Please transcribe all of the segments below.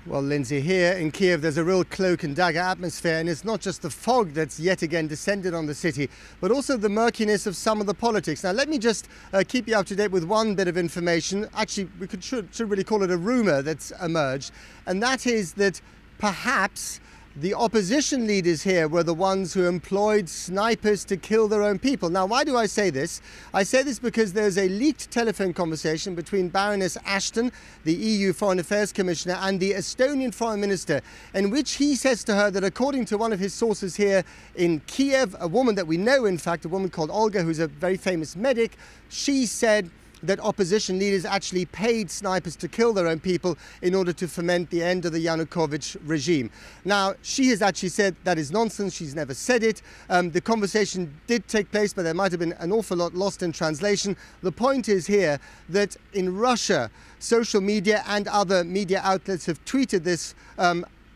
Well, Lindsay, here in Kiev, there's a real cloak and dagger atmosphere, and it's not just the fog that's yet again descended on the city, but also the murkiness of some of the politics. Now, let me just keep you up to date with one bit of information. Actually, we should really call it a rumor that's emerged, and that is that perhaps the opposition leaders here were the ones who employed snipers to kill their own people. Now, why do I say this? I say this because there's a leaked telephone conversation between Baroness Ashton, the EU Foreign Affairs Commissioner, and the Estonian Foreign Minister, in which he says to her that according to one of his sources here in Kiev, a woman that we know, in fact, a woman called Olga, who's a very famous medic, she said that opposition leaders actually paid snipers to kill their own people in order to foment the end of the Yanukovych regime. Now, she has actually said that is nonsense. She's never said it. The conversation did take place, but there might have been an awful lot lost in translation. The point is here that in Russia, social media and other media outlets have tweeted this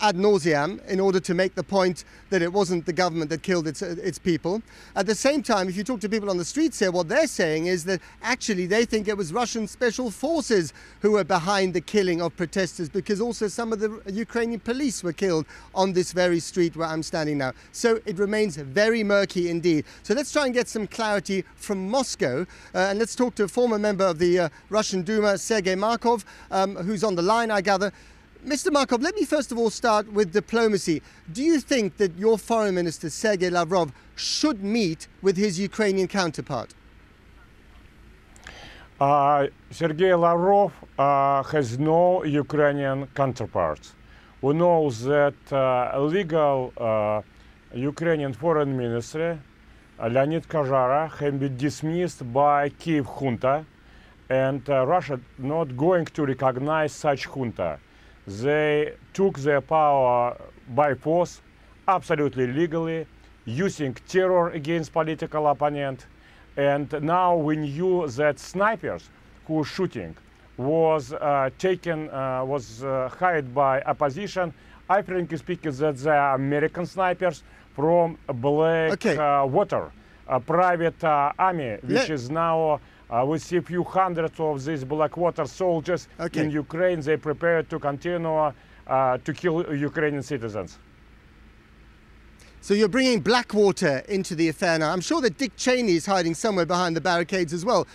ad nauseam in order to make the point that it wasn't the government that killed its people. At the same time, if you talk to people on the streets here, what they're saying is that actually they think it was Russian special forces who were behind the killing of protesters, because also some of the Ukrainian police were killed on this very street where I'm standing now. So it remains very murky indeed. So let's try and get some clarity from Moscow, and let's talk to a former member of the Russian Duma, Sergei Markov, who's on the line, I gather. Mr. Markov, let me first of all start with diplomacy. Do you think that your foreign minister, Sergei Lavrov, should meet with his Ukrainian counterpart? Sergei Lavrov has no Ukrainian counterparts. We know that legal Ukrainian foreign minister, Leonid Kozhara, has been dismissed by Kiev junta, and Russia not going to recognize such junta. They took their power by force, absolutely legally, using terror against political opponent. And now we knew that snipers who were shooting was hired by opposition. I frankly speaking that they are American snipers from Black Water, a private army, which is now we see a few hundreds of these Blackwater soldiers in Ukraine. They prepare to continue to kill Ukrainian citizens. So you're bringing Blackwater into the affair now. I'm sure that Dick Cheney is hiding somewhere behind the barricades as well.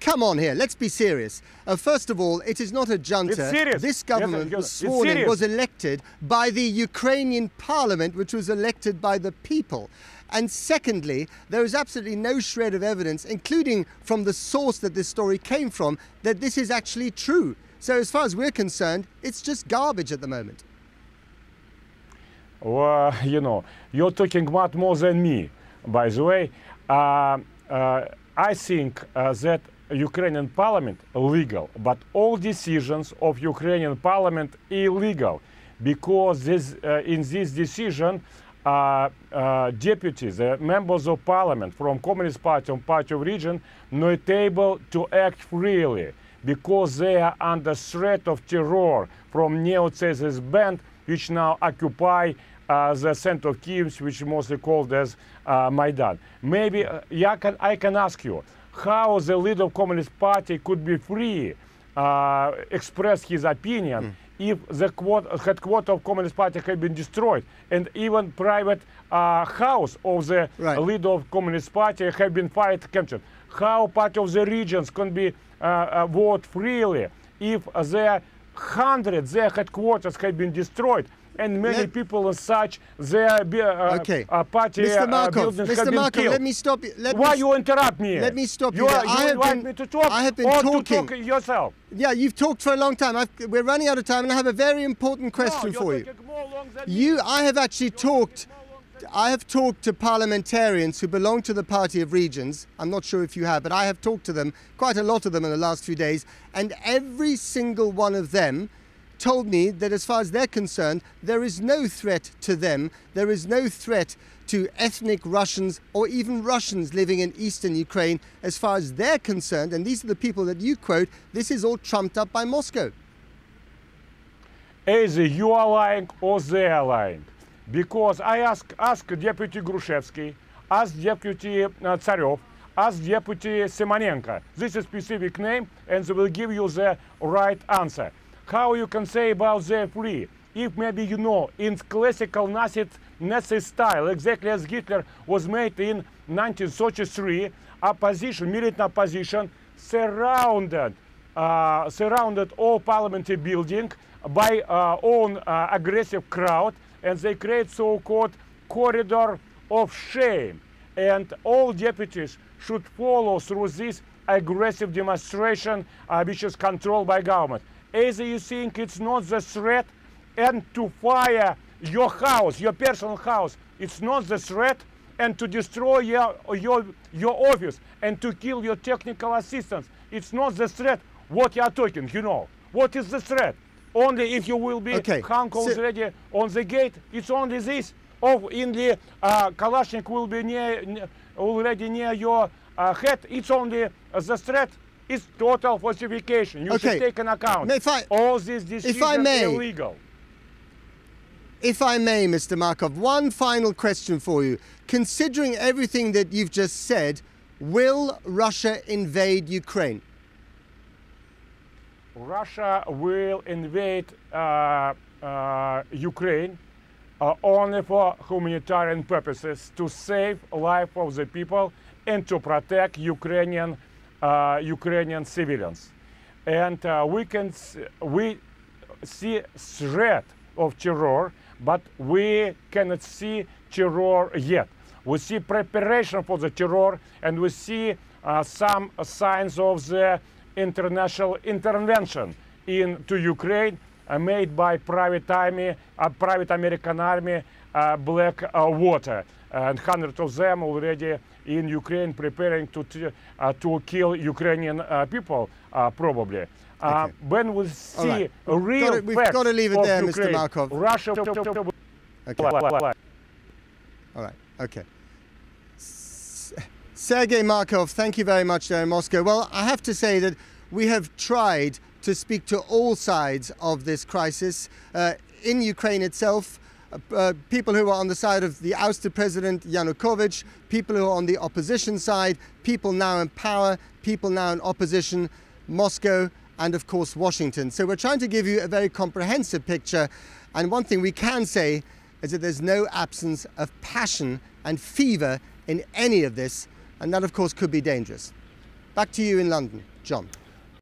Come on here, let's be serious. First of all, it is not a junta. It's serious. This government was sworn in, was elected by the Ukrainian Parliament, which was elected by the people. And secondly, there is absolutely no shred of evidence, including from the source that this story came from, that this is actually true. So as far as we're concerned, it's just garbage at the moment. Well, you know, you're talking much more than me, by the way. I think that Ukrainian Parliament legal, but all decisions of Ukrainian Parliament illegal, because in this decision, deputies, members of parliament from Communist Party and Party of Region not able to act freely because they are under threat of terror from neo-Nazist band which now occupy the center of Kiev, which is mostly called as Maidan. Maybe I can ask you how the leader of Communist Party could be free express his opinion if the headquarters of Communist Party had been destroyed, and even private house of the leader of Communist Party had been captured. How part of the regions can be vote freely if their headquarters had been destroyed, and many people and such their party buildings have been killed. Let me stop you. Why you interrupt me? Let me stop you. You want me to talk? I have been talking. To talk yourself. Yeah, you've talked for a long time. We're running out of time, and I have a very important question for you. I have talked to parliamentarians who belong to the Party of Regions. I'm not sure if you have, but I have talked to them, quite a lot of them in the last few days, and every single one of them told me that as far as they're concerned, there is no threat to them. There is no threat to ethnic Russians or even Russians living in eastern Ukraine. As far as they're concerned, and these are the people that you quote, this is all trumped up by Moscow. Either you are lying or they are lying. Because I ask Deputy Grushevsky, ask Deputy Tsarev, ask Deputy Simonenko. This is a specific name, and they will give you the right answer. How you can say about they're free? if maybe you know, in classical Nazi style, exactly as Hitler was made in 1933, militant opposition surrounded all parliamentary building by own aggressive crowd, and they create so-called corridor of shame. And all deputies should follow through this aggressive demonstration which is controlled by government. Either you think it's not the threat, and to fire your house, your personal house, it's not the threat, and to destroy your office and to kill your technical assistants, it's not the threat. What you are talking, you know? What is the threat? Only if you will be hung already on the gate, it's only this. Or in the Kalashnik will be already near your head, it's only the threat. It's total falsification. You should take an account. All these decisions are illegal. If I may, Mr. Markov, one final question for you. Considering everything that you've just said, will Russia invade Ukraine? Russia will invade Ukraine only for humanitarian purposes, to save life of the people and to protect Ukrainian civilians. And we see threat of terror, but we cannot see terror yet. We see preparation for the terror, and we see some signs of the international intervention into Ukraine made by private American army, Blackwater, and hundreds of them already in Ukraine preparing to kill Ukrainian people, probably. When we see real we've got to leave it there, Ukraine, Mr. Markov. Russia. All right. Okay. Sergei Markov, thank you very much there in Moscow. Well, I have to say that we have tried to speak to all sides of this crisis. In Ukraine itself, people who are on the side of the ousted President Yanukovych, people who are on the opposition side, people now in power, people now in opposition, Moscow, and of course Washington. So we're trying to give you a very comprehensive picture, and one thing we can say is that there's no absence of passion and fever in any of this, and that of course could be dangerous. Back to you in London, John.